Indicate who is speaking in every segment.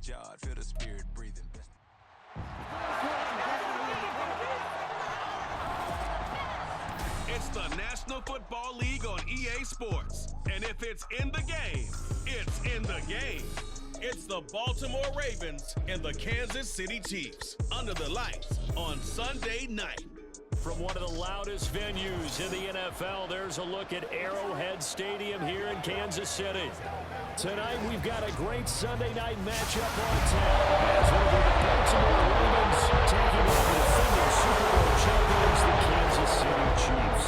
Speaker 1: backyard, feel the spirit breathing.
Speaker 2: It's the National Football League on EA Sports. And if it's in the game, it's in the game. It's the Baltimore Ravens and the Kansas City Chiefs under the lights on Sunday night.
Speaker 3: From one of the loudest venues in the NFL, there's a look at Arrowhead Stadium here in Kansas City. Tonight, we've got a great Sunday night matchup on tap as one of the Baltimore Ravens taking on the defending Super Bowl champions, the Kansas City Chiefs.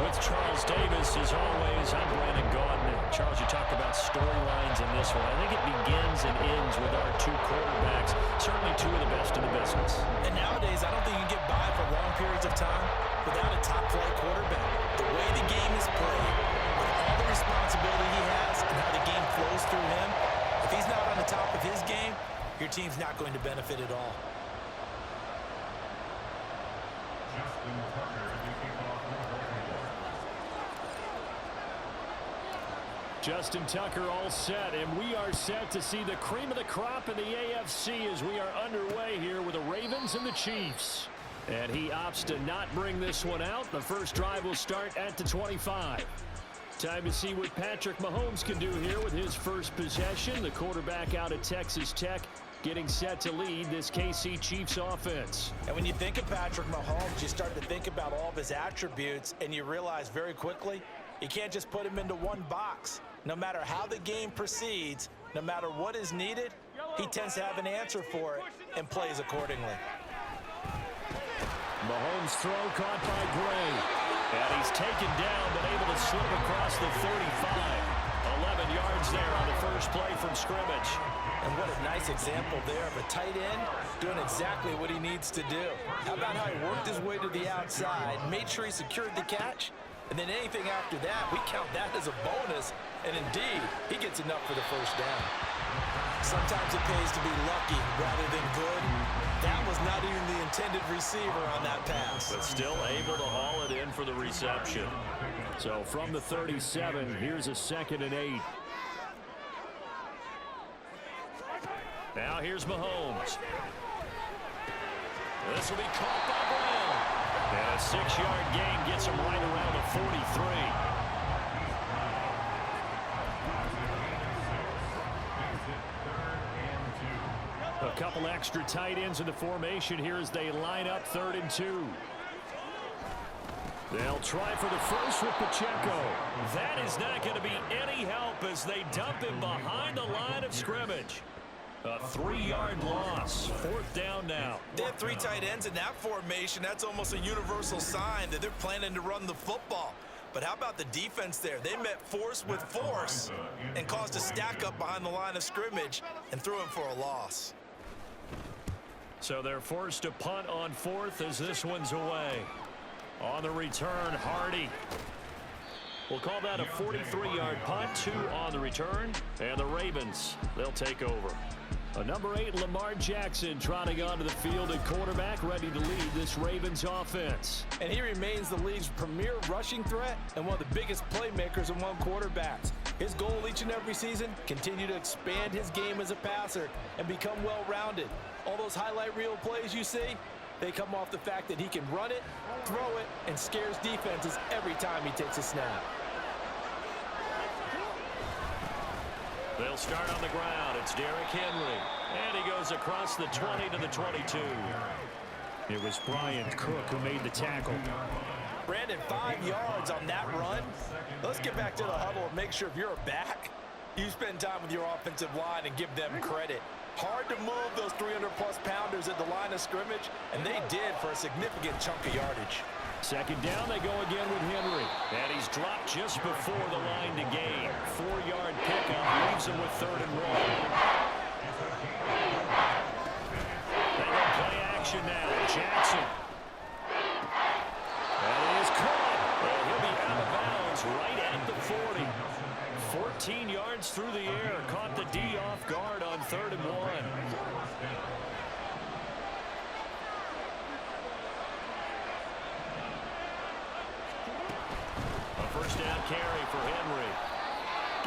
Speaker 3: With Charles Davis, as always, I'm Brandon Gaudin. Charles, you talked about storylines in this one. I think it begins and ends with our two quarterbacks, certainly two of the best in the business.
Speaker 4: And nowadays, I don't think you can get by for long periods of time without a top-flight quarterback. The way the game is played, with all the responsibility he has and how the game flows through him, if he's not on the top of his game, your team's not going to benefit at all.
Speaker 3: Justin Tucker all set, and we are set to see the cream of the crop in the AFC as we are underway here with the Ravens and the Chiefs. And he opts to not bring this one out. The first drive will start at the 25. Time to see what Patrick Mahomes can do here with his first possession. The quarterback out of Texas Tech getting set to lead this KC Chiefs offense.
Speaker 4: And when you think of Patrick Mahomes, you start to think about all of his attributes, and you realize very quickly you can't just put him into one box. No matter how the game proceeds, no matter what is needed, he tends to have an answer for it and plays accordingly.
Speaker 3: Mahomes' throw caught by Gray. And he's taken down, but able to slip across the 35. 11 yards there on the first play from scrimmage.
Speaker 4: And what a nice example there of a tight end doing exactly what he needs to do. How about how he worked his way to the outside, made sure he secured the catch, and then anything after that, we count that as a bonus. And indeed, he gets enough for the first down. Sometimes it pays to be lucky rather than good. That was not even the intended receiver on that pass.
Speaker 3: But still able to haul it in for the reception. So from the 37, here's a 2nd and 8. Now here's Mahomes. This will be caught by Brown. And a 6-yard gain gets him right around the 43. A couple extra tight ends in the formation here as they line up 3rd and 2. They'll try for the first with Pacheco. That is not going to be any help as they dump him behind the line of scrimmage. A 3-yard loss. 4th down now.
Speaker 4: They have 3 tight ends in that formation. That's almost a universal sign that they're planning to run the football. But how about the defense there? They met force with force and caused a stack up behind the line of scrimmage and threw him for a loss.
Speaker 3: So they're forced to punt on 4th as this one's away. On the return, Hardy. We'll call that a 43-yard punt, 2 on the return. And the Ravens, they'll take over. A number 8, Lamar Jackson, trotting onto the field at quarterback, ready to lead this Ravens offense.
Speaker 4: And he remains the league's premier rushing threat and one of the biggest playmakers among quarterbacks. His goal each and every season, continue to expand his game as a passer and become well-rounded. All those highlight reel plays you see, they come off the fact that he can run it, throw it, and scares defenses every time he takes a snap.
Speaker 3: They'll start on the ground. It's Derrick Henry. And he goes across the 20 to the 22. It was Bryant Cook who made the tackle.
Speaker 4: Brandon, 5 yards on that run. Let's get back to the huddle and make sure if you're a back, you spend time with your offensive line and give them credit. Hard to move those 300-plus pounders at the line of scrimmage, and they did for a significant chunk of yardage.
Speaker 3: 2nd down, they go again with Henry. And he's dropped just before the line to gain. 4-yard pickup leaves him with 3rd and 1. They go play action now. Jackson. And it is caught. And he'll be out of bounds right at the 40. 14 yards through the air. Caught the D off guard on 3rd and 1. First down carry for Henry.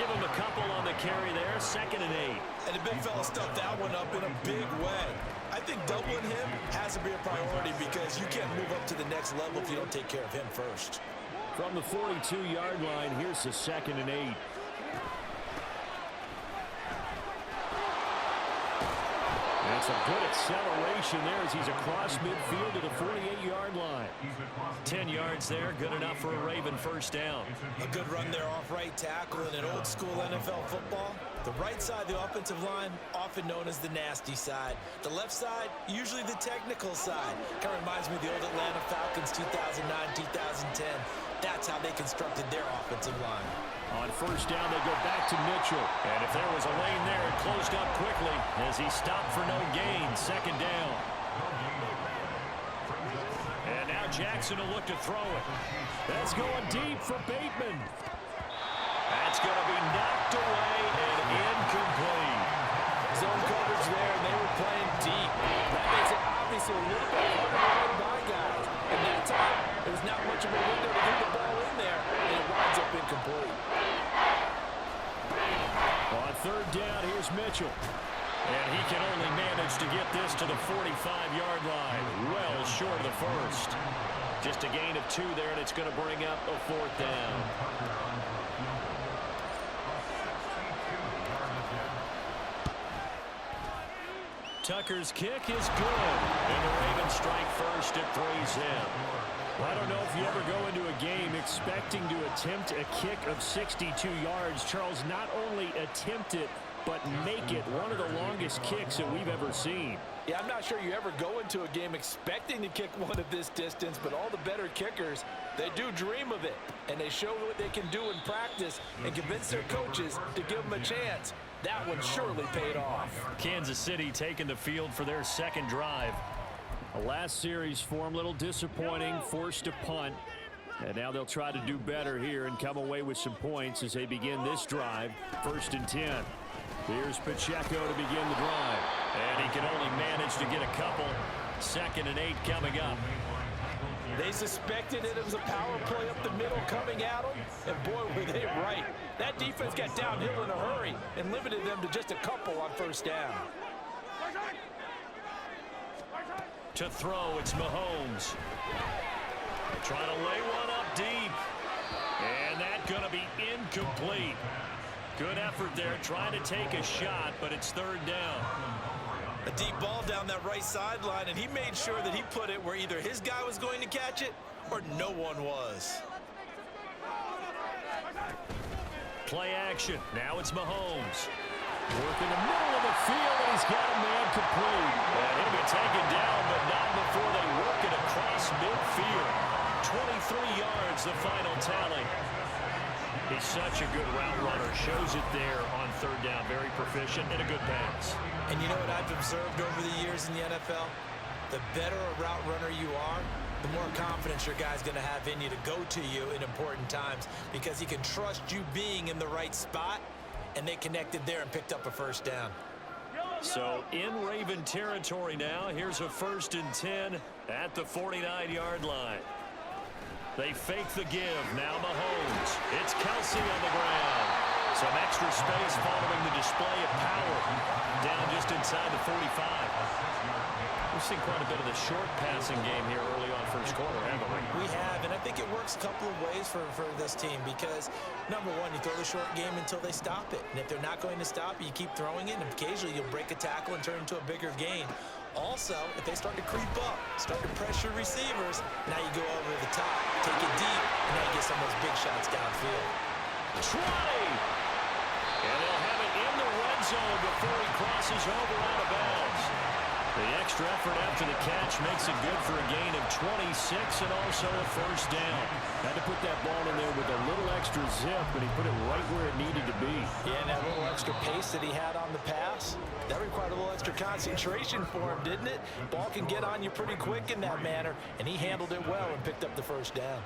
Speaker 3: Give him a couple on the carry there, 2nd and 8.
Speaker 4: And the big fella stuffed that one up in a big way. I think doubling him has to be a priority because you can't move up to the next level if you don't take care of him first.
Speaker 3: From the 42-yard line, here's the 2nd and 8. That's a good acceleration there as he's across midfield to the 48-yard line. 10 yards there, good enough for a Raven first down.
Speaker 4: A good run there off right tackle in an old-school NFL football. The right side of the offensive line, often known as the nasty side. The left side, usually the technical side. Kind of reminds me of the old Atlanta Falcons 2009-2010. That's how they constructed their offensive line.
Speaker 3: On first down, they go back to Mitchell. And if there was a lane there, it closed up quickly as he stopped for no gain. 2nd down. And now Jackson will look to throw it. That's going deep for Bateman. That's going to be knocked away and incomplete.
Speaker 4: Zone coverage there, and they were playing deep. That makes it obviously a little bit harder to run by guys. And that time, there was not much of a window to get the ball in there, and it winds up incomplete.
Speaker 3: On 3rd down, here's Mitchell. And he can only manage to get this to the 45-yard line. Well short of the first. Just a gain of 2 there, and it's going to bring up a 4th down. Tucker's kick is good. And the Ravens strike first at 3's in. Well, I don't know if you ever go into a game expecting to attempt a kick of 62 yards. Charles, not only attempt it, but make it one of the longest kicks that we've ever seen.
Speaker 4: Yeah, I'm not sure you ever go into a game expecting to kick one at this distance, but all the better kickers, they do dream of it. And they show what they can do in practice and convince their coaches to give them a chance. That one surely paid off.
Speaker 3: Kansas City taking the field for their 2nd drive. The last series for them, a little disappointing, forced a punt. And now they'll try to do better here and come away with some points as they begin this drive. 1st and 10. Here's Pacheco to begin the drive. And he can only manage to get a couple. 2nd and 8 coming up.
Speaker 4: They suspected it was a power play up the middle coming at them, and boy, were they right. That defense got downhill in a hurry and limited them to just a couple on 1st down.
Speaker 3: To throw, it's Mahomes. Trying to lay one up deep. And that's going to be incomplete. Good effort there, trying to take a shot, but it's 3rd down.
Speaker 4: A deep ball down that right sideline, and he made sure that he put it where either his guy was going to catch it or no one was.
Speaker 3: Play action. Now it's Mahomes. Working the middle of the field, and he's got a man complete. And he'll be taken down, but not before they work it across midfield. 23 yards, the final tally. He's such a good route runner. Shows it there on 3rd down. Very proficient and a good pass.
Speaker 4: And you know what I've observed over the years in the NFL? The better a route runner you are, the more confidence your guy's going to have in you to go to you in important times because he can trust you being in the right spot, and they connected there and picked up a 1st down.
Speaker 3: So in Raven territory now, here's a 1st and 10 at the 49-yard line. They fake the give. Now Mahomes. It's Kelsey on the ground. Some extra space following the display of power. Down just inside the 45. We've seen quite a bit of the short passing game here early on 1st quarter, haven't we?
Speaker 4: We have, and I think it works a couple of ways for this team because, number one, you throw the short game until they stop it. And if they're not going to stop it, you keep throwing it, and occasionally you'll break a tackle and turn it into a bigger gain. Also, if they start to creep up, start to pressure receivers, now you go over the top, take it deep, and now you get some of those big shots downfield.
Speaker 3: Try! And they'll have it in the red zone before he crosses over out of bounds. The extra effort after the catch makes it good for a gain of 26 and also a 1st down. Had to put that ball in there with a little extra zip, but he put it right where it needed to be.
Speaker 4: Yeah, and that little extra pace that he had on the pass, that required a little extra concentration for him, didn't it? Ball can get on you pretty quick in that manner, and he handled it well and picked up the 1st down.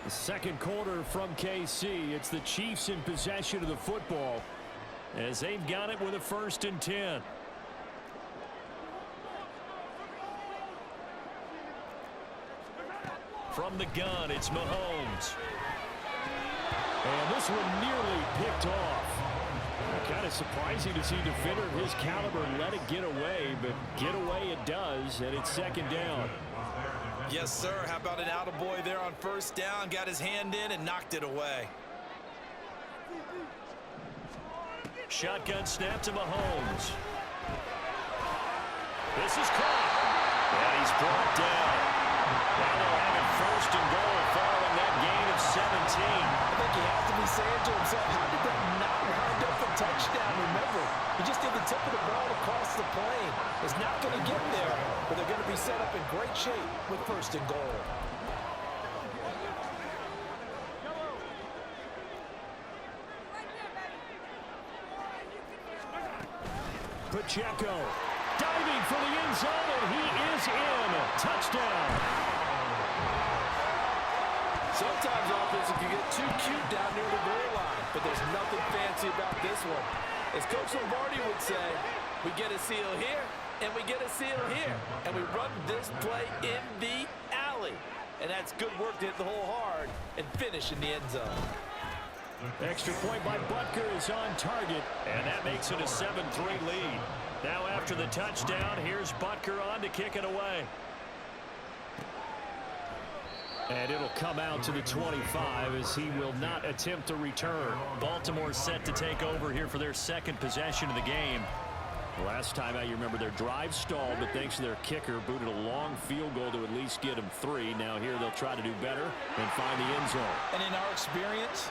Speaker 3: The 2nd quarter from KC. It's the Chiefs in possession of the football as they've got it with a 1st and 10. From the gun, it's Mahomes. And this one nearly picked off. Kind of surprising to see a defender of his caliber let it get away, but get away it does, and it's second down.
Speaker 4: Yes, sir. How about an attaboy there on first down? Got his hand in and knocked it away.
Speaker 3: Shotgun snap to Mahomes. This is caught. And he's brought down. Now they'll have it first and goal following that gain of 17.
Speaker 4: I think he has to be saying to himself, how did that not wind up a touchdown? Remember, he just did the tip of the ball across the plane. It's not going to get there, but they're going to be set up in great shape with first and goal.
Speaker 3: Pacheco diving for the end zone, and he is in. Touchdown.
Speaker 4: Sometimes offenses can get too cute down near the goal line, but there's nothing fancy about this one. As Coach Lombardi would say, we get a seal here, and we get a seal here, and we run this play in the alley. And that's good work to hit the hole hard and finish in the end zone.
Speaker 3: Extra point by Butker is on target, and that makes it a 7-3 lead. Now after the touchdown, here's Butker on to kick it away. And it'll come out to the 25 as he will not attempt to return. Baltimore set to take over here for their second possession of the game. Last time out, you remember their drive stalled, but thanks to their kicker, booted a long field goal to at least get them 3. Now here they'll try to do better and find the end zone.
Speaker 4: And in our experience,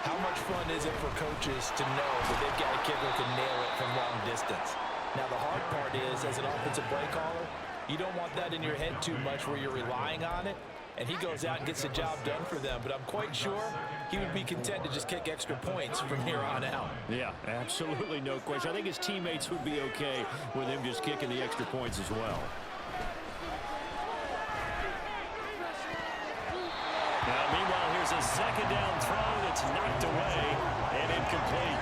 Speaker 4: how much fun is it for coaches to know that they've got a kicker who can nail it from long distance? Now the hard part is, as an offensive play caller, you don't want that in your head too much where you're relying on it. And he goes out and gets the job done for them. But I'm quite sure he would be content to just kick extra points from here on out.
Speaker 3: Yeah, absolutely no question. I think his teammates would be okay with him just kicking the extra points as well. Now, meanwhile, here's a second down throw that's knocked away and incomplete.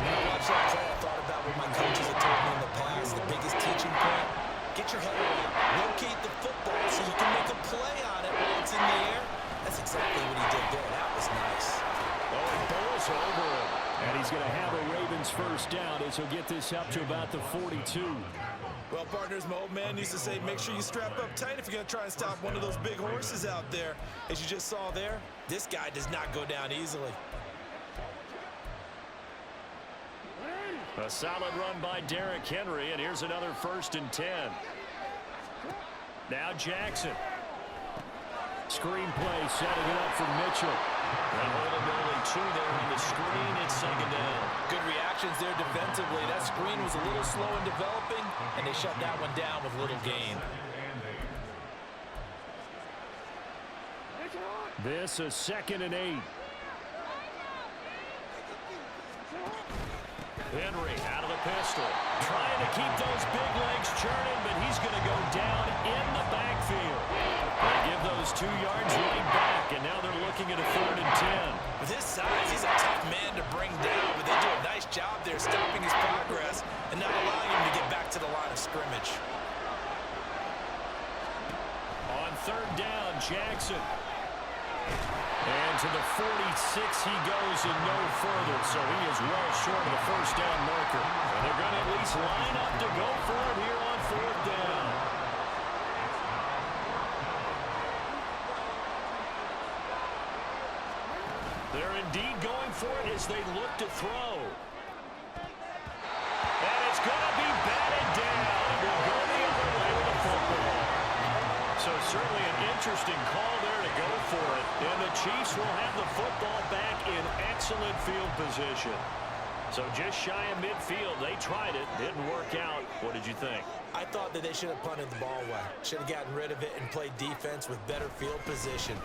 Speaker 4: When I watched that play, I thought about what my coaches have told me in the past. The biggest teaching point, get your head around. Locate the football so you can make a play on it while it's in the air. That's exactly what he did there. That was nice.
Speaker 3: Oh, he bowls over it. And he's going to have a Ravens first down as he'll get this up to about the 42.
Speaker 4: Well, partners, my old man used to say, make sure you strap up tight if you're going to try and stop one of those big horses out there. As you just saw there, this guy does not go down easily.
Speaker 3: A solid run by Derrick Henry, and here's another 1st and 10. Now Jackson. Screen play, setting it up for Mitchell. And holding only 2 there on the screen. It's second down.
Speaker 4: Good reactions there defensively. That screen was a little slow in developing, and they shut that one down with little gain.
Speaker 3: This is 2nd and 8. Henry out of the pistol. Trying to keep those big legs churning, but he's going to go down in the backfield. They give those 2 yards right back, and now they're looking at a 3rd and 10.
Speaker 4: With his size, he's a tough man to bring down, but they do a nice job there stopping his progress and not allowing him to get back to the line of scrimmage.
Speaker 3: On 3rd down, Jackson. And to the 46 he goes and no further, so he is well short of the first down marker. And they're going to at least line up to go for it here on 4th down. They're indeed going for it as they look to throw. And it's going to be batted down. We'll go the other way with the football. So certainly an interesting call there to go for it. And the Chiefs will have the football back in excellent field position. So just shy of midfield. They tried it. Didn't work out. What did you think?
Speaker 4: I thought that they should have punted the ball away. Should have gotten rid of it and played defense with better field position.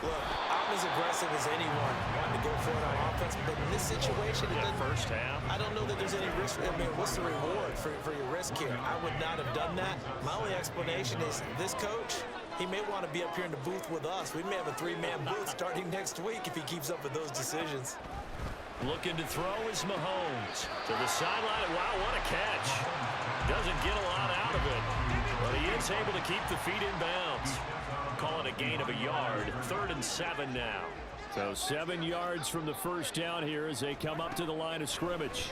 Speaker 4: Look, I'm as aggressive as anyone wanting to go for it on offense, but in this situation,
Speaker 3: First half.
Speaker 4: I don't know that there's any risk. I mean, what's the reward for your risk here? I would not have done that. My only explanation is this coach, he may want to be up here in the booth with us. We may have a 3-man booth starting next week if he keeps up with those decisions.
Speaker 3: Looking to throw is Mahomes. To the sideline. Wow, what a catch. Doesn't get a lot out of it, but he is able to keep the feet in bounds. Call it a gain of a yard. 3rd and 7 now. So 7 yards from the first down here as they come up to the line of scrimmage.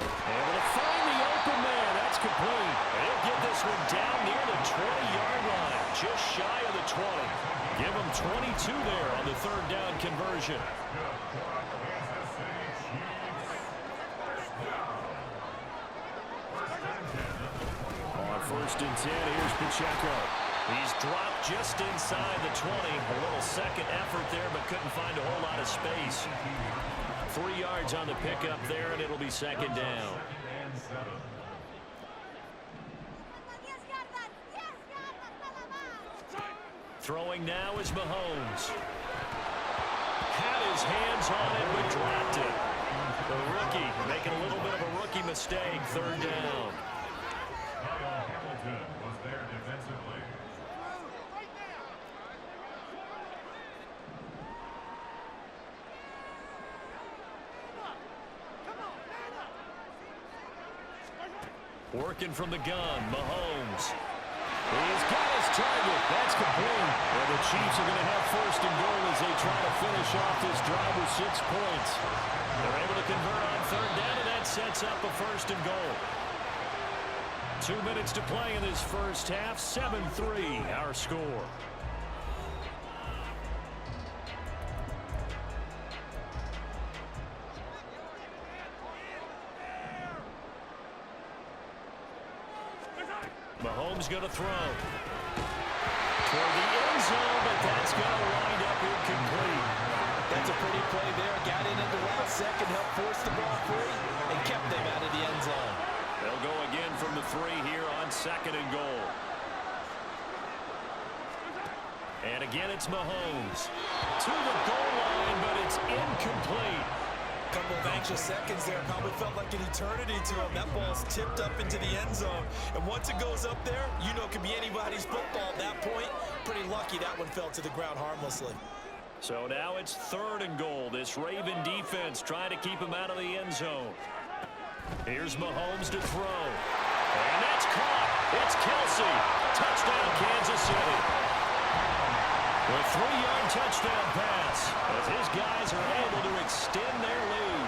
Speaker 3: Able to find the open man. That's complete. They'll get this one down near the 20-yard line, just shy of the 20. Give them 22 there on the third down conversion. On first and 10, here's Pacheco. He's dropped just inside the 20. A little second effort there, but couldn't find a whole lot of space. 3 yards on the pickup there, and it'll be second down. Throwing now is Mahomes. Had his hands on it, but dropped it. The rookie making a little bit of a rookie mistake, third down. Working from the gun, Mahomes. He's got his target. That's complete. Well, the Chiefs are going to have first and goal as they try to finish off this drive with 6 points. They're able to convert on third down, and that sets up a first and goal. 2 minutes to play in this first half. 7-3, our score. Mahomes going to throw. Toward the end zone, but that's going to wind up incomplete.
Speaker 4: That's a pretty play there. Got in at the last second, helped force the ball free, and kept them out of the end zone.
Speaker 3: They'll go again from the 3 here on second and goal. And again, it's Mahomes. To the goal line, but it's incomplete.
Speaker 4: Couple of anxious seconds there. Probably felt like an eternity to him. That ball's tipped up into the end zone. And once it goes up there, you know it could be anybody's football at that point. Pretty lucky that one fell to the ground harmlessly.
Speaker 3: So now it's third and goal. This Raven defense trying to keep him out of the end zone. Here's Mahomes to throw. And that's caught. It's Kelsey. Touchdown, Kansas City. A 3-yard touchdown pass as his guys are able to extend their lead.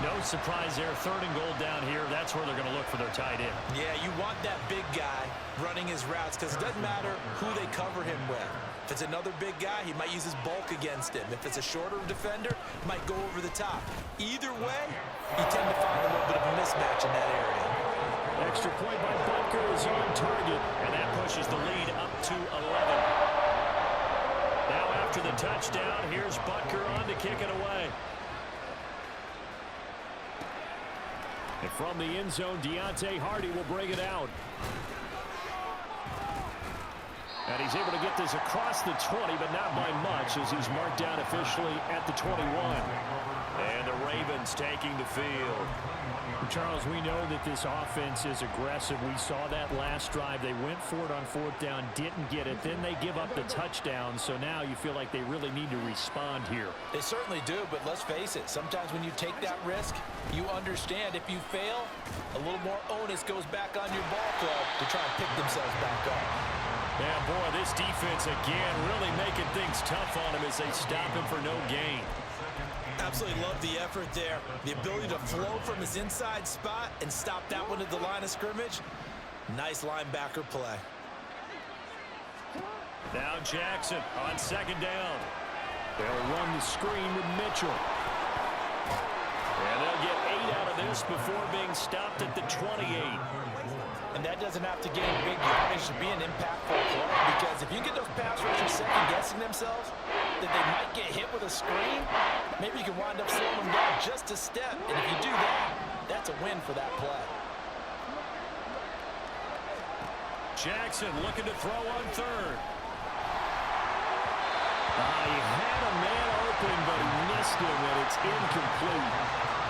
Speaker 3: No surprise there. Third and goal down here. That's where they're going to look for their tight end.
Speaker 4: Yeah, you want that big guy running his routes because it doesn't matter who they cover him with. If it's another big guy, he might use his bulk against him. If it's a shorter defender, he might go over the top. Either way, you tend to find a little bit of a mismatch in that area.
Speaker 3: Extra point by Butker is on target, and that pushes the lead up to 11. Now after the touchdown, here's Butker on to kick it away. And from the end zone, Deontay Hardy will bring it out. And he's able to get this across the 20, but not by much as he's marked down officially at the 21. And the Ravens taking the field.
Speaker 5: Charles, we know that this offense is aggressive. We saw that last drive. They went for it on fourth down, didn't get it. Then they give up the touchdown. So now you feel like they really need to respond here.
Speaker 4: They certainly do, but let's face it. Sometimes when you take that risk, you understand if you fail, a little more onus goes back on your ball club to try and pick themselves back up.
Speaker 3: Yeah, boy, this defense again really making things tough on him as they stop him for no gain.
Speaker 4: Absolutely love the effort there. The ability to flow from his inside spot and stop that one at the line of scrimmage. Nice linebacker play.
Speaker 3: Now Jackson on second down. They'll run the screen with Mitchell. And they'll get 8 out of this before being stopped at the 28.
Speaker 4: And that doesn't have to gain big yardage to be an impactful play, because if you get those pass rushers second-guessing themselves that they might get hit with a screen, maybe you can wind up slowing them down just a step. And if you do that, that's a win for that play.
Speaker 3: Jackson looking to throw on third. He had a man open, but he missed him, and it's incomplete.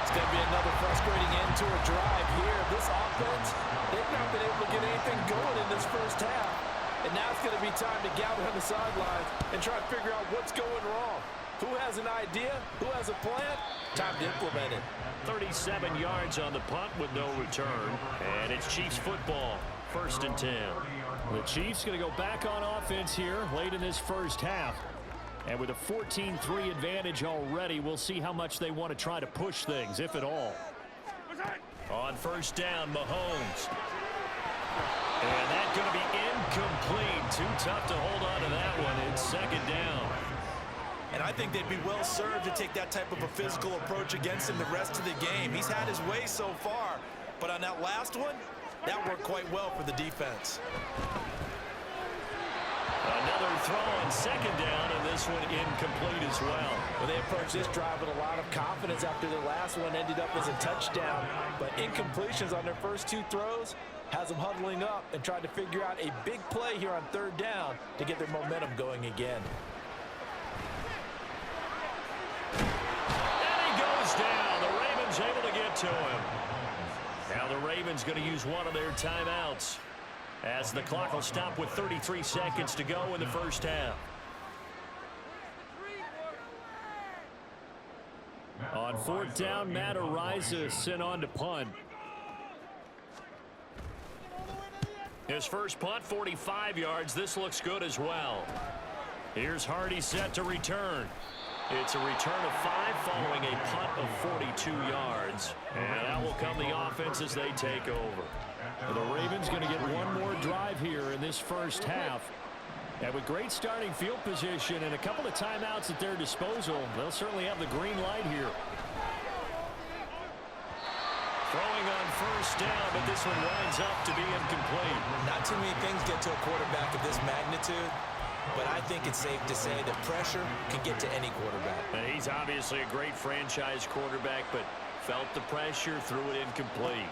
Speaker 4: It's going to be another frustrating end to a drive here. This offense, they've not been able to get anything going in this first half. And now it's going to be time to gather on the sidelines and try to figure out what's going wrong. Who has an idea? Who has a plan? Time to implement it.
Speaker 3: 37 yards on the punt with no return. And it's Chiefs football. First and 10. The Chiefs going to go back on offense here late in this first half. And with a 14-3 advantage already, we'll see how much they want to try to push things, if at all. On first down, Mahomes. And that's going to be incomplete. Too tough to hold on to that one. It's second down.
Speaker 4: And I think they'd be well served to take that type of a physical approach against him the rest of the game. He's had his way so far, but on that last one, that worked quite well for the defense.
Speaker 3: Another throw on second down, and this one incomplete as well.
Speaker 4: Well, they approached this drive with a lot of confidence after their last one ended up as a touchdown. But incompletions on their first two throws has them huddling up and trying to figure out a big play here on third down to get their momentum going again.
Speaker 3: And he goes down. The Ravens able to get to him. Now the Ravens going to use one of their timeouts, as the clock will stop with 33 seconds to go in the first half. On fourth down, Matt Araiza sent on to punt. His first punt, 45 yards. This looks good as well. Here's Hardy set to return. It's a return of 5 following a punt of 42 yards. And out will come the offense as they take over. The Ravens going to get one more drive here in this first half. And with great starting field position and a couple of timeouts at their disposal, they'll certainly have the green light here. Throwing on first down, but this one winds up to be incomplete.
Speaker 4: Not too many things get to a quarterback of this magnitude, but I think it's safe to say that pressure can get to any quarterback.
Speaker 3: And he's obviously a great franchise quarterback, but felt the pressure, threw it incomplete.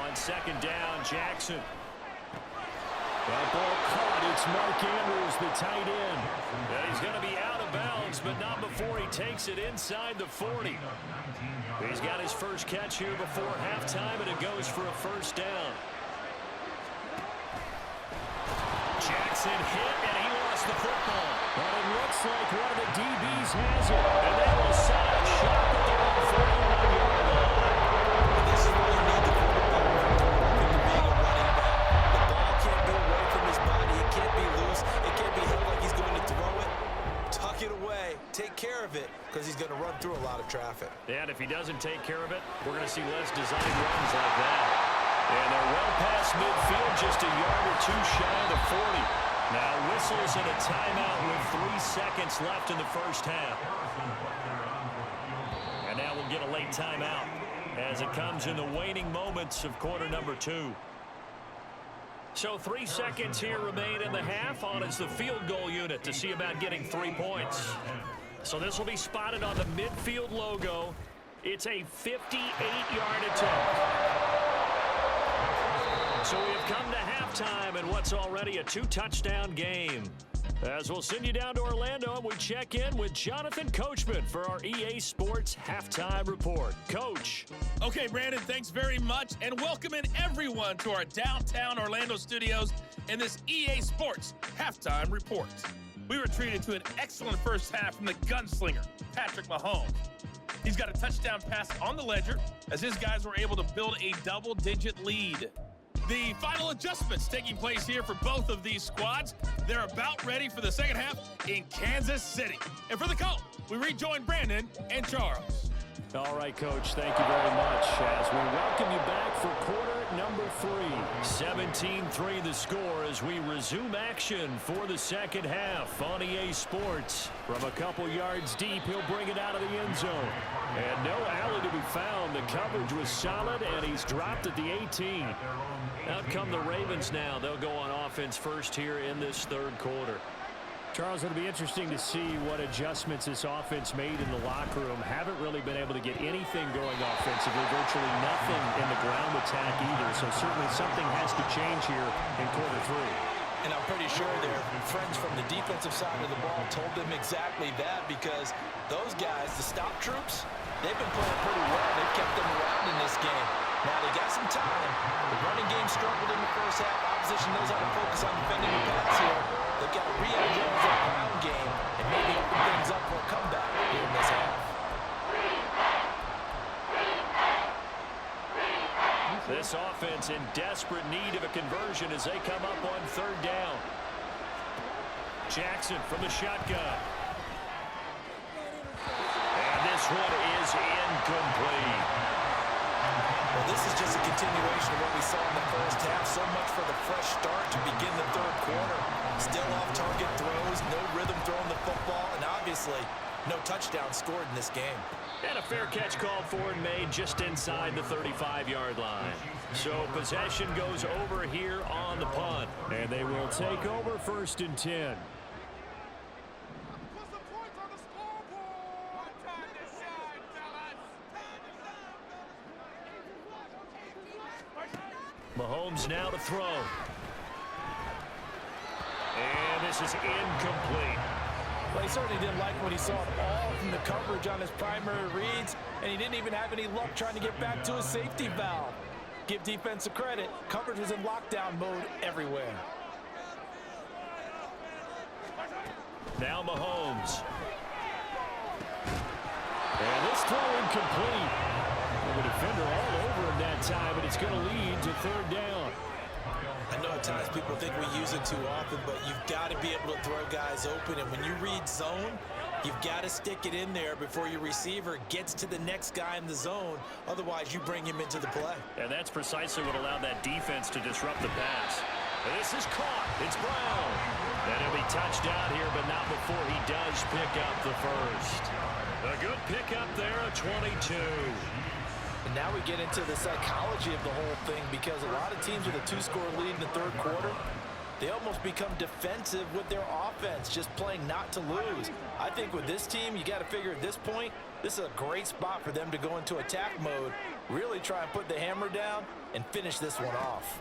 Speaker 3: On second down, Jackson. That ball caught. It's Mark Andrews, the tight end. And he's going to be out of bounds, but not before he takes it inside the 40. He's got his first catch here before halftime, and it goes for a first down. Jackson hit, and he lost the football. But it looks like one of the DBs has it. And they will set a shot at the 41-yard line.
Speaker 4: This is where you need the quarterback to being a running back. The ball can't be away from his body. It can't be loose. It can't be held like he's going to throw it. Tuck it away. Take care of it, because he's going to run through a lot of traffic.
Speaker 3: And if he doesn't take care of it, we're going to see less designed runs like that. And they're well past midfield, just a yard or two shy of the 40. Now whistles and a timeout with 3 seconds left in the first half. And now we'll get a late timeout as it comes in the waning moments of quarter number 2. So 3 seconds here remain in the half. On is the field goal unit to see about getting 3 points. So this will be spotted on the midfield logo. It's a 58-yard attempt. So we have come to halftime in what's already a 2-touchdown game. As we'll send you down to Orlando, and we check in with Jonathan Coachman for our EA Sports Halftime Report. Coach.
Speaker 2: Okay, Brandon, thanks very much, and welcome in everyone to our downtown Orlando studios in this EA Sports Halftime Report. We were treated to an excellent first half from the gunslinger, Patrick Mahomes. He's got a touchdown pass on the ledger as his guys were able to build a double-digit lead. The final adjustments taking place here for both of these squads. They're about ready for the second half in Kansas City. And for the call, we rejoin Brandon and Charles.
Speaker 3: All right, Coach, thank you very much as we welcome you back for quarter number 3. 17-3 the score as we resume action for the second half on EA Sports. From a couple yards deep, he'll bring it out of the end zone. And no alley to be found. The coverage was solid, and he's dropped at the 18. Out come the Ravens now. They'll go on offense first here in this third quarter. Charles, it'll be interesting to see what adjustments this offense made in the locker room. Haven't really been able to get anything going offensively, virtually nothing in the ground attack either. So certainly something has to change here in quarter 3.
Speaker 4: And I'm pretty sure their friends from the defensive side of the ball told them exactly that, because those guys, the stop troops, they've been playing pretty well. They've kept them around in this game. Now they got some time. The running game struggled in the first half. Opposition knows how to focus on defending the pass here. They've got to re-energize that ground game and maybe open things up for a comeback here in this half.
Speaker 3: This This offense in desperate need of a conversion as they come up on third down. Jackson from the shotgun. And this one is incomplete.
Speaker 4: Well, this is just a continuation of what we saw in the first half. So much for the fresh start to begin the third quarter. Still off-target throws, no rhythm throwing the football, and obviously no touchdown scored in this game.
Speaker 3: And a fair catch called for and made just inside the 35-yard line. So possession goes over here on the punt.
Speaker 5: And they will take over 1st and 10.
Speaker 3: Mahomes now to throw. And this is incomplete.
Speaker 4: Well, he certainly didn't like what he saw at all from the coverage on his primary reads, and he didn't even have any luck trying to get back to his safety valve. Give defense a credit. Coverage was in lockdown mode everywhere.
Speaker 3: Now Mahomes. And this throw incomplete. The defender all over him that time, but it's going to lead to third down.
Speaker 4: I know at times people think we use it too often, but you've got to be able to throw guys open. And when you read zone, you've got to stick it in there before your receiver gets to the next guy in the zone. Otherwise, you bring him into the play.
Speaker 3: And that's precisely what allowed that defense to disrupt the pass. This is caught. It's Brown. And he'll be touched out here, but not before he does pick up the first. A good pickup there, a 22.
Speaker 4: And now we get into the psychology of the whole thing, because a lot of teams with a 2-score lead in the third quarter, they almost become defensive with their offense, just playing not to lose. I think with this team, you got to figure at this point, this is a great spot for them to go into attack mode, really try and put the hammer down and finish this one off.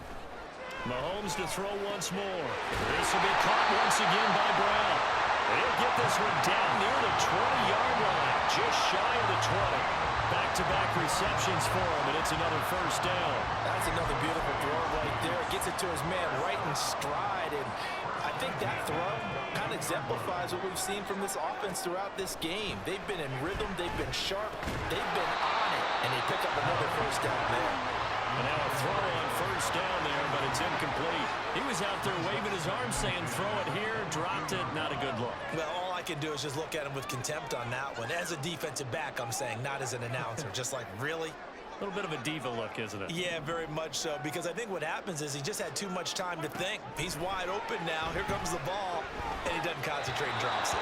Speaker 3: Mahomes to throw once more. This will be caught once again by Brown. He'll get this one down near the 20-yard line, just shy of the 20. Back-to-back receptions for him, and it's another first down.
Speaker 4: That's another beautiful throw right there. Gets it to his man right in stride, and I think that throw kind of exemplifies what we've seen from this offense throughout this game. They've been in rhythm, they've been sharp, they've been on it, and they pick up another first down there.
Speaker 3: And now a throw on first down there, but it's incomplete. He was out there waving his arm saying, throw it here, dropped it, not a good look.
Speaker 4: Well, all I can do is just look at him with contempt on that one. As a defensive back, I'm saying, not as an announcer. Just like, really?
Speaker 3: A little bit of a diva look, isn't it?
Speaker 4: Yeah, very much so, because I think what happens is he just had too much time to think. He's wide open now. Here comes the ball, and he doesn't concentrate and drops it.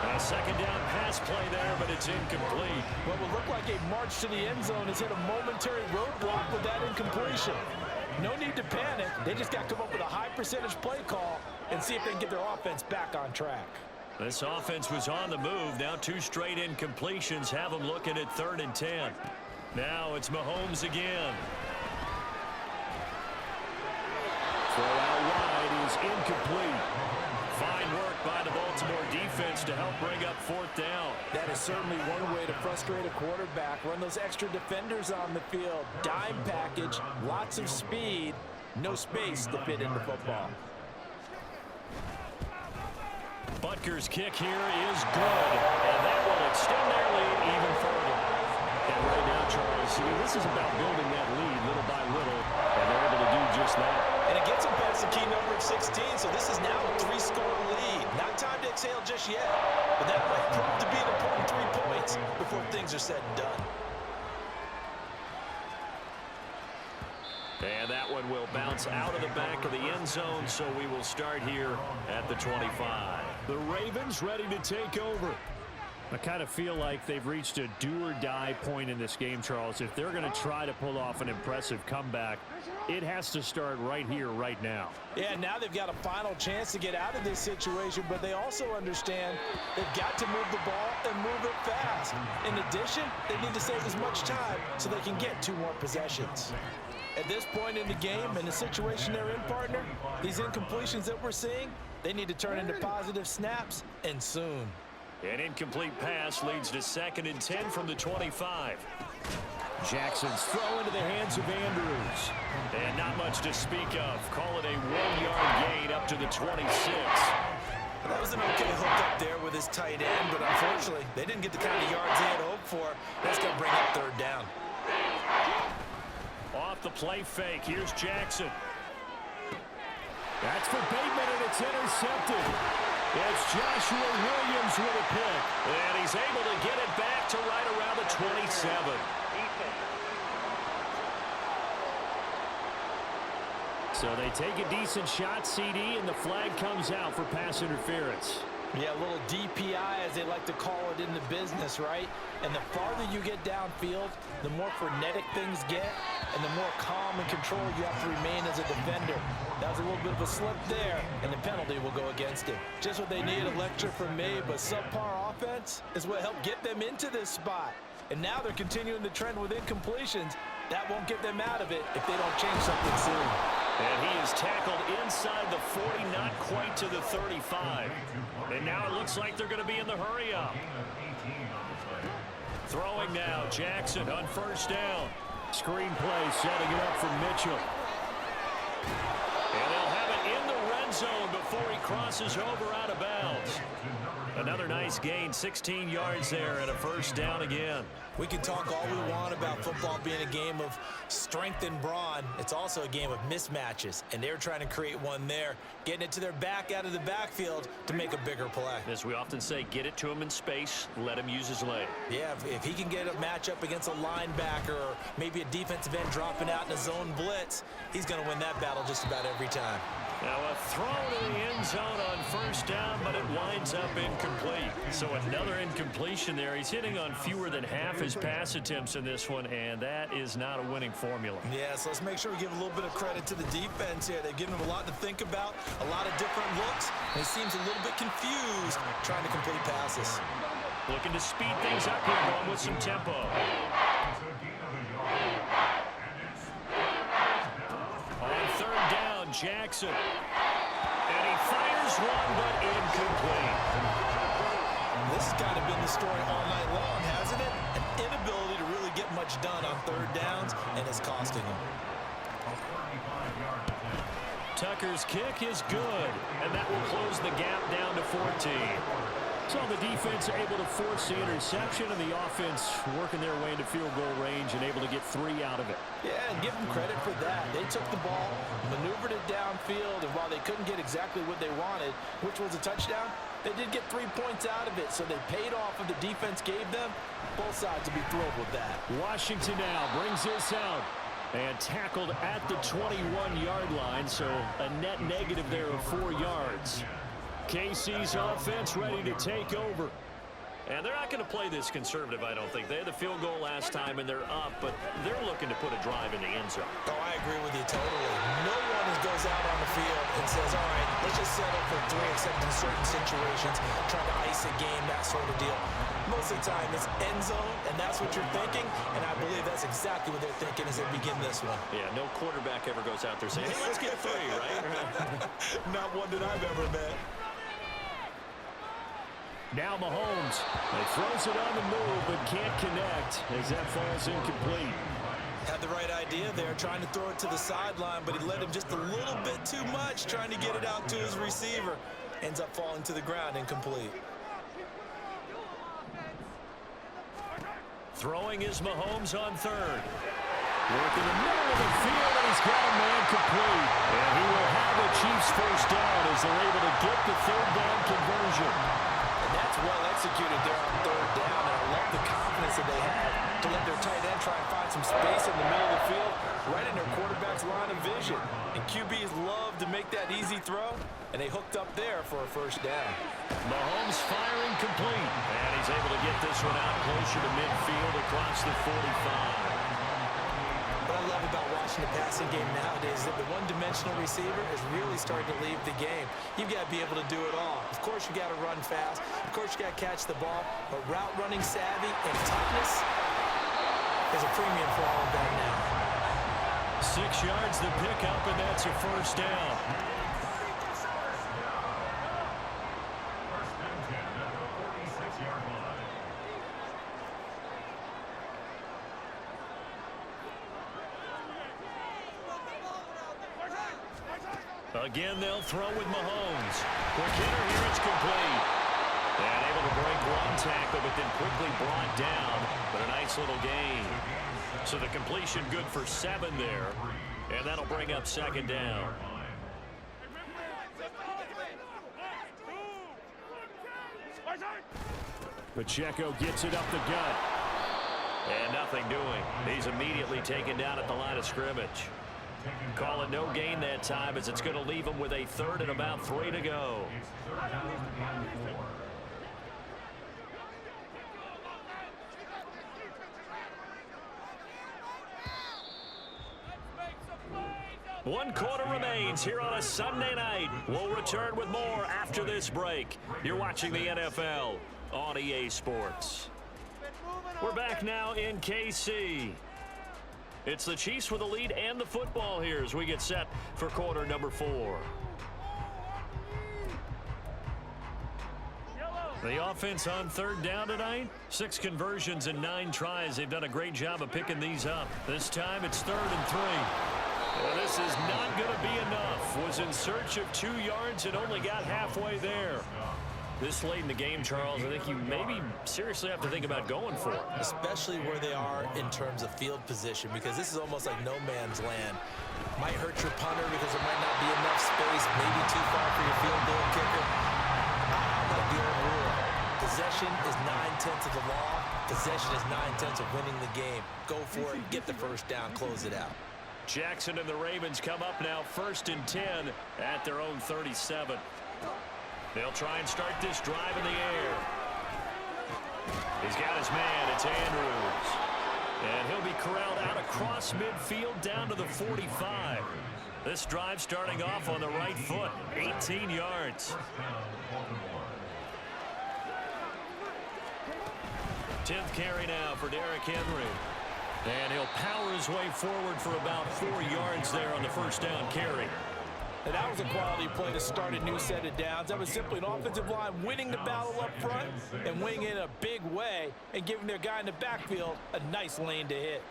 Speaker 3: And a second down pass play there, but it's incomplete.
Speaker 4: What would look like a march to the end zone has hit a momentary roadblock with that incompletion. No need to panic. They just got to come up with a high percentage play call and see if they can get their offense back on track.
Speaker 3: This offense was on the move. Now 2 straight incompletions have them looking at 3rd and 10. Now it's Mahomes again. Throw out wide is incomplete. Fine work by the Baltimore defense to help bring up 4th down.
Speaker 4: That is certainly one way to frustrate a quarterback. Run those extra defenders on the field. Dime package, lots of speed, no space to fit in the football.
Speaker 3: Butker's kick here is good, and that will extend their lead even further. And right now, Charles, this is about building that lead little by little, and they're able to do just that.
Speaker 4: And it gets them past the key number of 16, so this is now a 3-score lead. Not time to exhale just yet, but that might prove to be an important 3 points before things are said and done.
Speaker 3: And that one will bounce out of the back of the end zone, so we will start here at the 25.
Speaker 5: The Ravens ready to take over. I kind of feel like they've reached a do-or-die point in this game, Charles. If they're going to try to pull off an impressive comeback, it has to start right here, right now.
Speaker 4: Yeah, now they've got a final chance to get out of this situation, but they also understand they've got to move the ball and move it fast. In addition, they need to save as much time so they can get 2 more possessions. At this point in the game, in the situation they're in, partner, these incompletions that we're seeing, they need to turn into positive snaps, and soon.
Speaker 3: An incomplete pass leads to 2nd and 10 from the 25.
Speaker 5: Jackson's throw into the hands of Andrews.
Speaker 3: And not much to speak of. Call it a 1-yard gain up to the 26.
Speaker 4: That was an okay hook up there with his tight end, but unfortunately, they didn't get the kind of yards they had hoped for. That's going to bring up 3rd down.
Speaker 3: Off
Speaker 5: the play fake. Here's Jackson. That's for Bateman, and it's intercepted. It's Joshua Williams with a pick. And he's able to get it back to right around the 27. So they take a decent shot, CD, and the flag comes out for pass interference.
Speaker 4: Yeah, a little DPI, as they like to call it in the business, right? And the farther you get downfield, the more frenetic things get, and the more calm and control you have to remain as a defender. That was a little bit of a slip there, and the penalty will go against him. Just what they needed, a lecture from me, but subpar offense is what helped get them into this spot. And now they're continuing the trend with incompletions. That won't get them out of it if they don't change something soon.
Speaker 5: And he is tackled inside the 40, not quite to the 35. And now it looks like they're going to be in the hurry-up. Throwing now, Jackson on first down. Screen play, setting it up for Mitchell. And they'll have it in the red zone before he crosses over out of bounds. Another nice gain, 16 yards there, and a first down again.
Speaker 4: We can talk all we want about football being a game of strength and brawn. It's also a game of mismatches, and they're trying to create one there, getting it to their back out of the backfield to make a bigger play.
Speaker 5: As we often say, get it to him in space, let him use his leg.
Speaker 4: Yeah, if he can get a matchup against a linebacker or maybe a defensive end dropping out in a zone blitz, he's going to win that battle just about every time.
Speaker 5: Now a throw to the end zone on first down, but it winds up incomplete. So another incompletion there. He's hitting on fewer than half his pass attempts in this one, and that is not a winning formula.
Speaker 4: Yeah, so let's make sure we give a little bit of credit to the defense here. They've given him a lot to think about, a lot of different looks, and he seems a little bit confused trying to complete passes.
Speaker 5: Looking to speed things up here, going with some tempo. On third down, Jackson. And he fires one, but incomplete.
Speaker 4: This has kind of been the story all night long, hasn't it? An inability to really get much done on third downs, and it's costing him.
Speaker 5: Tucker's kick is good, and that will close the gap down to 14. So the defense able to force the interception, and the offense working their way into field goal range and able to get 3 out of it.
Speaker 4: Yeah, and give them credit for that. They took the ball, maneuvered it downfield, and while they couldn't get exactly what they wanted, which was a touchdown, they did get 3 points out of it, so they paid off what the defense gave them. Both sides will be thrilled with that.
Speaker 5: Washington now brings this out and tackled at the 21-yard line, so a net negative there of 4 yards. KC's offense ready to take over. And they're not going to play this conservative, I don't think. They had the field goal last time, and they're up, but they're looking to put a drive in the end zone.
Speaker 4: Oh, I agree with you totally. No one goes out on the field and says, all right, let's just settle for 3, except in certain situations, trying to ice a game, that sort of deal. Most of the time, it's end zone, and that's what you're thinking, and I believe that's exactly what they're thinking as they begin this one.
Speaker 5: Yeah, no quarterback ever goes out there saying, hey, let's get 3, right?
Speaker 4: Not one that I've ever met.
Speaker 3: Now Mahomes. He throws it on the move, but can't connect as that falls incomplete.
Speaker 4: Had the right idea there, trying to throw it to the sideline, but he led him just a little bit too much, trying to get it out to his receiver. Ends up falling to the ground, incomplete.
Speaker 5: Throwing is Mahomes on third. Working the middle of the field, and he's got a man complete. And he will have the Chiefs first down as they're able to get the third down conversion.
Speaker 4: And that's well executed there on third down, and I love the confidence that they had to let their tight end try and find some space in the middle of the field, right in their quarterback's line of vision. And QBs love to make that easy throw, and they hooked up there for a first down.
Speaker 5: Mahomes firing complete, and he's able to get this one out closer to midfield across the 45.
Speaker 4: What I love about watching the passing game nowadays is that the one-dimensional receiver is really starting to leave the game. You've got to be able to do it all. Of course, you got to run fast. Of course, you got to catch the ball. But route running savvy and toughness is a premium for all of that now.
Speaker 5: 6 yards the pickup, and that's a first down. Again, they'll throw with Mahomes. Quick hitter here, it's complete. And able to break one tackle, but then quickly brought down. But a nice little gain.
Speaker 3: So the completion good for 7 there. And that'll bring up second down. Pacheco gets it up the gut. And nothing doing. He's immediately taken down at the line of scrimmage. Call it no gain that time as it's going to leave him with a 3rd and about 3 to go. One quarter remains here on a Sunday night. We'll return with more after this break. You're watching the NFL on EA Sports. We're back now in KC. It's the Chiefs with the lead and the football here as we get set for quarter number 4. The offense on 3rd down tonight. 6 conversions and 9 tries. They've done a great job of picking these up. This time it's 3rd and 3. Well, this is not going to be enough. Was in search of 2 yards and only got halfway there. This late in the game, Charles, I think you maybe seriously have to think about going for it.
Speaker 4: Especially where they are in terms of field position, because this is almost like no man's land. Might hurt your punter because there might not be enough space, maybe too far for your field goal kicker. I like the old rule. Possession is 9/10 of the law. Possession is 9/10 of winning the game. Go for it, get the first down, close it out.
Speaker 3: Jackson and the Ravens come up now 1st and 10 at their own 37. They'll try and start this drive in the air. He's got his man. It's Andrews. And he'll be corralled out across midfield down to the 45. This drive starting off on the right foot. 18 yards. 10th carry now for Derrick Henry. And he'll power his way forward for about 4 yards there on the first down carry.
Speaker 4: And that was a quality play to start a new set of downs. That was simply an offensive line winning the battle up front and winning it in a big way and giving their guy in the backfield a nice lane to hit.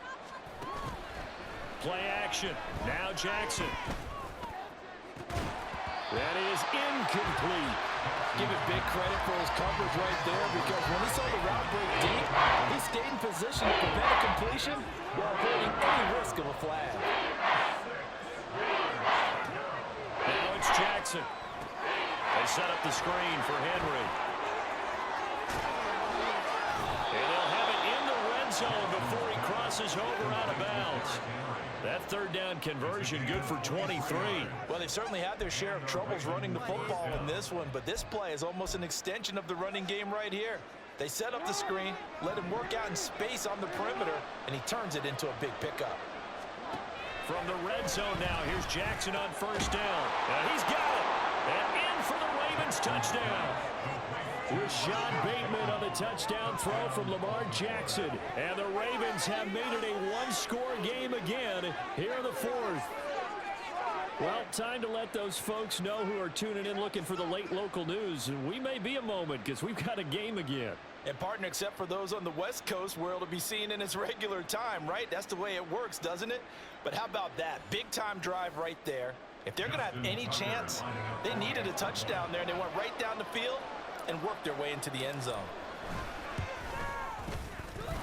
Speaker 3: Play action. Now Jackson. That is incomplete.
Speaker 4: Give it big credit for his coverage right there, because when he saw the route break deep, he stayed in position to prevent a completion while avoiding any risk of a flag.
Speaker 3: Now it's Jackson. They set up the screen for Henry. And they'll have it in the red zone before he crosses over out of bounds. That 3rd down conversion good for 23.
Speaker 4: Well, they've certainly had their share of troubles running the football in this one, but this play is almost an extension of the running game right here. They set up the screen, let him work out in space on the perimeter, and he turns it into a big pickup.
Speaker 3: From the red zone now, here's Jackson on 1st down. And he's got it. And in for the Ravens touchdown. Rashad Bateman on the touchdown throw from Lamar Jackson. And the Ravens have made it a 1-score game again here in the 4th. Well, time to let those folks know who are tuning in looking for the late local news. And we may be a moment because we've got a game again.
Speaker 4: And partner, except for those on the West Coast where it'll be seen in its regular time, right? That's the way it works, doesn't it? But how about that? Big time drive right there. If they're going to have any chance, they needed a touchdown there, and they went right down the field and worked their way into the end zone.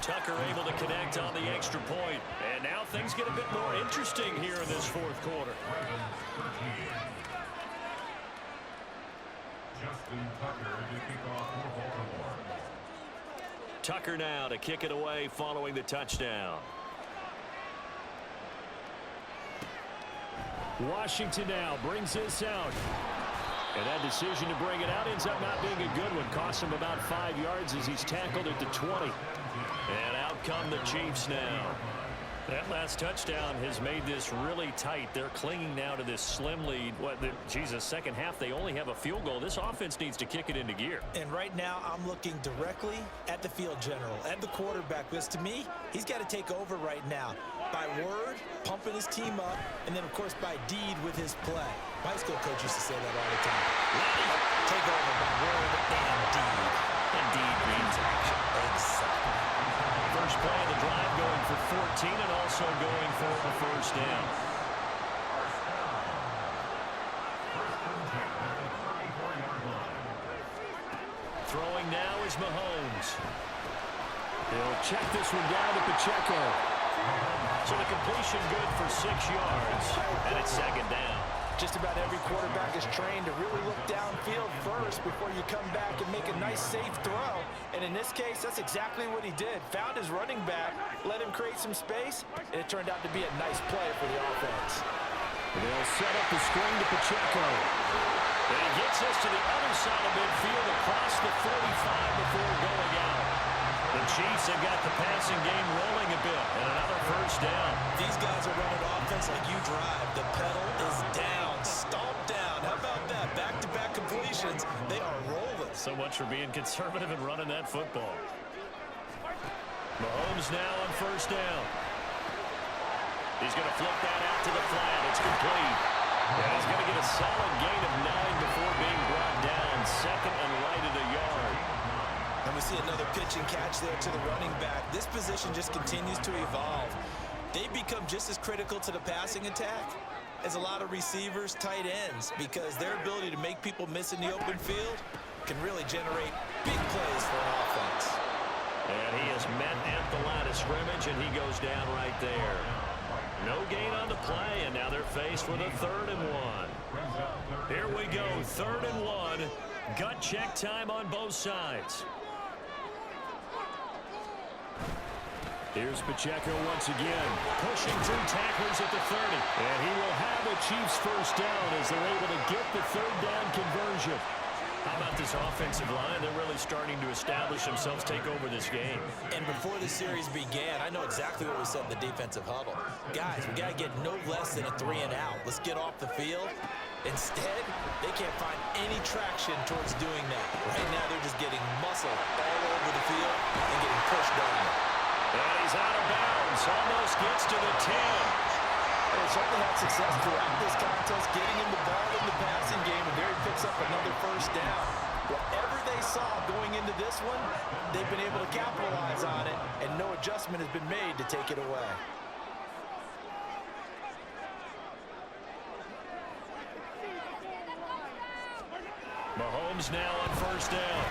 Speaker 3: Tucker able to connect on the extra point. And now things get a bit more interesting here in this 4th quarter. Tucker now to kick it away following the touchdown. Washington now brings this out. And that decision to bring it out ends up not being a good one. Costs him about 5 yards as he's tackled at the 20. And out come the Chiefs now. That last touchdown has made this really tight. They're clinging now to this slim lead. Second half, they only have a field goal. This offense needs to kick it into gear.
Speaker 4: And right now, I'm looking directly at the field general, at the quarterback. Because to me, he's got to take over right now. By word, pumping his team up, and then, of course, by deed with his play. My high school coach used to say that all the time. Take over by word and deed.
Speaker 3: And deed means action.
Speaker 4: Exactly.
Speaker 3: First play of the drive going for 14 and also going for the first down. Throwing now is Mahomes. He'll check this one down to Pacheco. So the completion good for 6 yards, and it's second down.
Speaker 4: Just about every quarterback is trained to really look downfield first before you come back and make a nice, safe throw. And in this case, that's exactly what he did. Found his running back, let him create some space, and it turned out to be a nice play for the offense.
Speaker 3: They'll set up the screen to Pacheco. And he gets us to the other side of midfield across the 45 before going out. The Chiefs have got the passing game rolling a bit, and another first down.
Speaker 4: These guys are running offense like you drive. The pedal is down, stomp down. How about that? Back-to-back completions. They are rolling.
Speaker 3: So much for being conservative and running that football. Mahomes now on first down. He's going to flip that out to the flat. It's complete. And he's going to get a solid gain of 9 before being brought down. Second and right at a yard.
Speaker 4: And we see another pitch and catch there to the running back. This position just continues to evolve. They become just as critical to the passing attack as a lot of receivers, tight ends, because their ability to make people miss in the open field can really generate big plays for an offense.
Speaker 3: And he is met at the line of scrimmage, and he goes down right there. No gain on the play, and now they're faced with a 3rd and 1. Here we go, 3rd and 1. Gut check time on both sides. Here's Pacheco once again, pushing through tacklers at the 30. And he will have the Chiefs first down as they're able to get the 3rd down conversion. How about this offensive line? They're really starting to establish themselves, take over this game.
Speaker 4: And before the series began, I know exactly what we said in the defensive huddle. Guys, we got to get no less than a 3 and out. Let's get off the field. Instead, they can't find any traction towards doing that. Right now, they're just getting muscle all over the field and getting pushed down.
Speaker 3: And he's out of bounds. Almost gets to the 10.
Speaker 4: They certainly had success throughout this contest, getting him the ball in the passing game, and there he picks up another first down. Whatever they saw going into this one, they've been able to capitalize on it, and no adjustment has been made to take it away.
Speaker 3: Mahomes now on first down.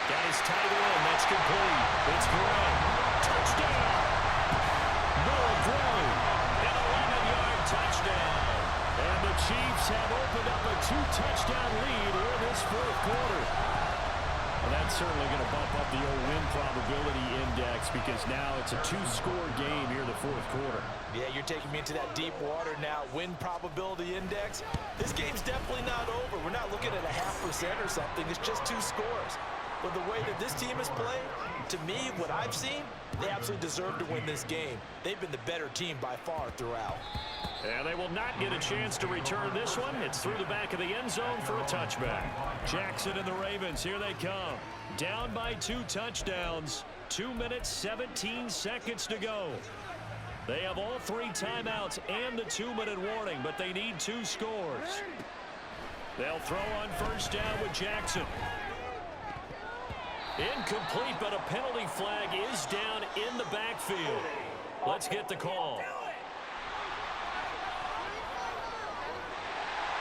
Speaker 3: Got his tight end. That's complete. It's Gray. Touchdown. Noah Gray. An 11-yard touchdown. And the Chiefs have opened up a 2-touchdown lead in this 4th quarter. Well, that's certainly going to bump up the old win probability index because now it's a 2-score game here in the 4th quarter.
Speaker 4: Yeah, you're taking me into that deep water now. Win probability index. This game's definitely not over. We're not looking at a 0.5% or something. It's just 2 scores. But the way that this team has played, to me, what I've seen, they absolutely deserve to win this game. They've been the better team by far throughout.
Speaker 3: And they will not get a chance to return this one. It's through the back of the end zone for a touchback. Jackson and the Ravens, here they come. Down by 2 touchdowns. 2 minutes, 17 seconds to go. They have all 3 timeouts and the 2-minute warning, but they need 2 scores. They'll throw on first down with Jackson. Incomplete, but a penalty flag is down in the backfield. Let's get the call.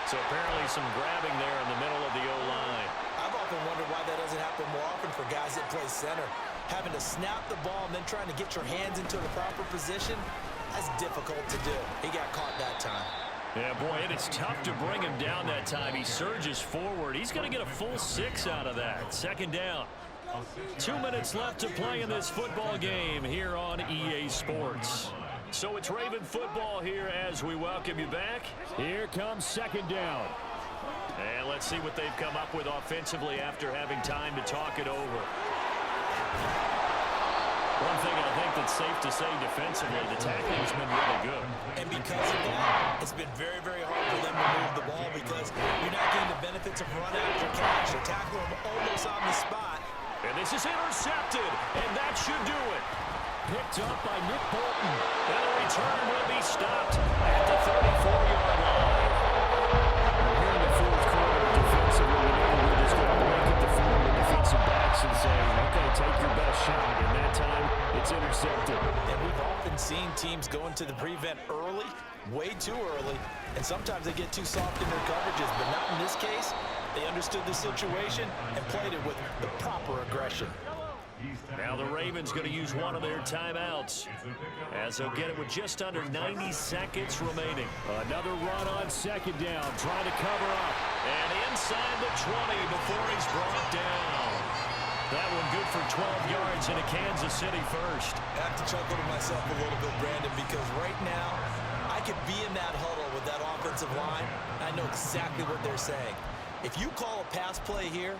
Speaker 3: So apparently some grabbing there in the middle of the O-line.
Speaker 4: I've often wondered why that doesn't happen more often for guys that play center. Having to snap the ball and then trying to get your hands into the proper position, that's difficult to do. He got caught that time.
Speaker 3: Yeah, boy, and it's tough to bring him down that time. He surges forward. He's going to get a full 6 out of that. Second down. 2 minutes left to play in this football game here on EA Sports. So it's Raven football here as we welcome you back. Here comes second down. And let's see what they've come up with offensively after having time to talk it over. One thing I think that's safe to say defensively, the tackling has been really good.
Speaker 4: And because of that, it's been very, very hard for them to move the ball because you're not getting the benefits of run after catch. They tackle them almost on the spot.
Speaker 3: And this is intercepted, and that should do it. Picked up by Nick Bolton. And the return will be stopped at the 34-yard line. Here in the 4th quarter, defensively, we know we're just going to blanket the field with defensive backs and say, okay, take your best shot. And that time, it's intercepted.
Speaker 4: And we've often seen teams go into the prevent early, way too early, and sometimes they get too soft in their coverages, but not in this case. They understood the situation and played it with the proper aggression.
Speaker 3: Now the Ravens going to use one of their timeouts, as they'll get it with just under 90 seconds remaining.
Speaker 5: Another run on second down, trying to cover up.
Speaker 3: And inside the 20 before he's brought down. That one good for 12 yards into Kansas City first.
Speaker 4: I have to chuckle to myself a little bit, Brandon, because right now I could be in that huddle with that offensive line. I know exactly what they're saying. If you call a pass play here,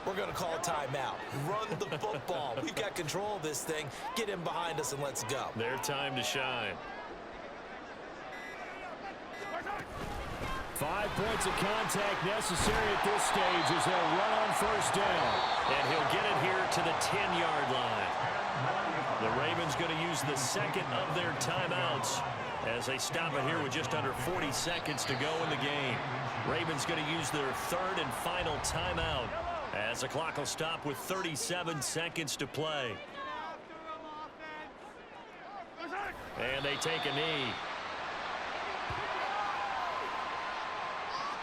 Speaker 4: we're going to call a timeout. Run the football. We've got control of this thing. Get in behind us and let's go.
Speaker 3: Their time to shine.
Speaker 5: 5 points of contact necessary at this stage as they'll run on first down.
Speaker 3: And he'll get it here to the 10-yard line. The Ravens going to use the second of their timeouts as they stop it here with just under 40 seconds to go in the game. Ravens going to use their third and final timeout as the clock will stop with 37 seconds to play. And they take a knee.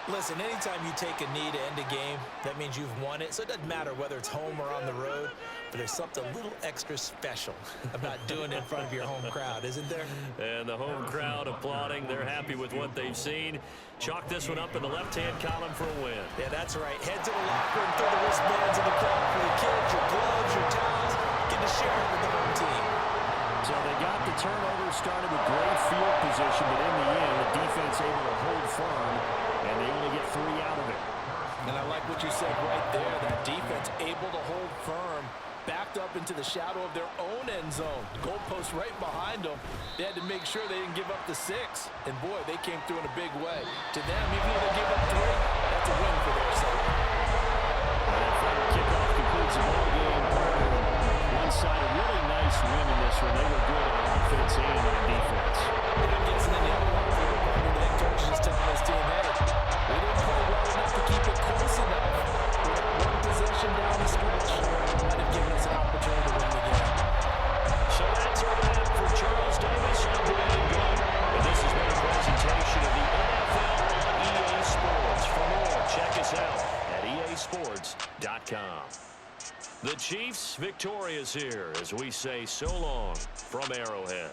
Speaker 4: Listen, anytime you take a knee to end a game, that means you've won it. So it doesn't matter whether it's home or on the road, but there's something a little extra special about doing it in front of your home crowd, isn't there?
Speaker 3: And the home crowd applauding. They're happy with what they've seen. Chalk this one up in the left-hand column for a win.
Speaker 4: Yeah, that's right. Head to the locker and throw the wristbands in the crowd for your kids, your gloves, your towels. Get to share it with the home team.
Speaker 5: So they got the turnover started with great field position, but in the end, the defense able to hold firm, and they only get 3 out of it.
Speaker 4: And I like what you said right there, that defense able to hold firm, backed up into the shadow of their own end zone. Goalpost right behind them. They had to make sure they didn't give up the 6. And boy, they came through in a big way. To them, even though they gave up 3, that's a win for their side.
Speaker 5: And final kickoff concludes the ball game. One side, a really nice win in this one. They were good on offense and on defense.
Speaker 4: And I'm guessing in the other one, the head coach is telling his team, hey, we didn't play well enough to keep it close enough. We got one possession down the stretch. Might have given us an opportunity to win the game.
Speaker 3: So that's a wrap for Charles Davis and Brandon Gaudin. And this has been a presentation of the NFL on EA Sports. For more, check us out at easports.com. The Chiefs victorious here as we say so long from Arrowhead.